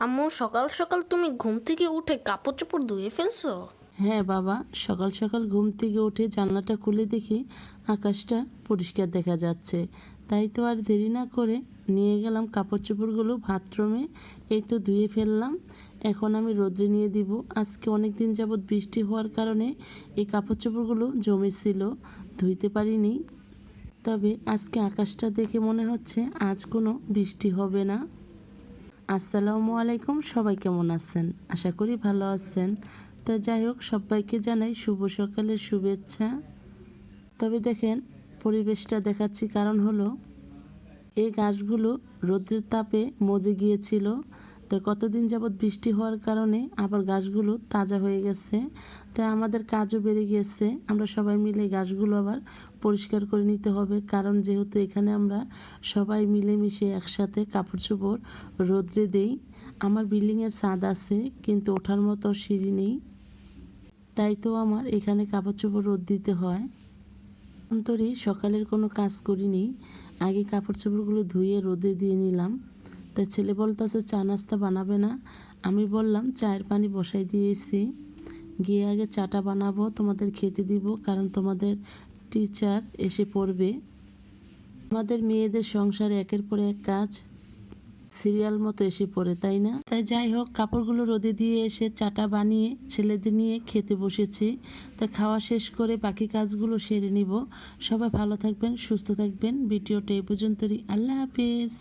আম্মু, সকাল সকাল তুমি ঘুম থেকে উঠে কাপড় চোপড় ধুয়ে ফেলছো? হ্যাঁ বাবা, সকাল সকাল ঘুম থেকে উঠে জানলাটা খুলে দেখি আকাশটা পরিষ্কার দেখা যাচ্ছে। তাই তো আর দেরি না করে নিয়ে গেলাম কাপড় চোপড়গুলো বাথরুমে। এই তো ধুয়ে ফেললাম। এখন আমি রোদ্রে নিয়ে দিব। আজকে অনেক দিন যাবৎ বৃষ্টি হওয়ার কারণে এই কাপড় চোপড়গুলো জমেছিল, ধুইতে পারিনি। তবে আজকে আকাশটা দেখে মনে হচ্ছে আজ কোনো বৃষ্টি হবে না। আসসালামু আলাইকুম, সবাই কেমন আছেন? আশা করি ভালো আছেন। তো যাই হোক, সবাইকে জানাই শুভ সকালের শুভেচ্ছা। তবে দেখেন, পরিবেশটা দেখাচ্ছি কারণ হলো এই গাছগুলো রৌদ্রের তাপে মজে গিয়েছিল। তো কতদিন যাবৎ বৃষ্টি হওয়ার কারণে আবার গাছগুলো তাজা হয়ে গেছে। তাই আমাদের কাজও বেড়ে গিয়েছে। আমরা সবাই মিলে গাছগুলো আবার পরিষ্কার করে নিতে হবে, কারণ যেহেতু এখানে আমরা সবাই মিলেমিশে একসাথে কাপড় চোপড় রৌদ্রে দেই। আমার বিল্ডিংয়ের ছাদ আছে, কিন্তু ওঠার মতো সিঁড়ি নেই। তাই তো আমার এখানে কাপড় চোপড় রোদ দিতে হয়। অন্তরে সকালের কোনো কাজ করিনি, আগে কাপড় চোপড়গুলো ধুয়ে রোদে দিয়ে নিলাম। তাই ছেলে বলতেছে চা নাস্তা বানাবে না। আমি বললাম চায়ের পানি বসাই দিয়েছি, গিয়ে আগে চাটা বানাবো, তোমাদের খেতে দিব, কারণ তোমাদের টিচার এসে পড়বে। আমাদের মেয়েদের সংসারে একের পর এক কাজ সিরিয়াল মতো এসে পড়ে, তাই না? তাই যাই হোক, কাপড়গুলো রোদে দিয়ে এসে চাটা বানিয়ে ছেলেদের নিয়ে খেতে বসেছি। তাই খাওয়া শেষ করে বাকি কাজগুলো সেরে নিব। সবাই ভালো থাকবেন, সুস্থ থাকবেন। ভিডিওটা এই পর্যন্তই। আল্লাহ হাফিজ।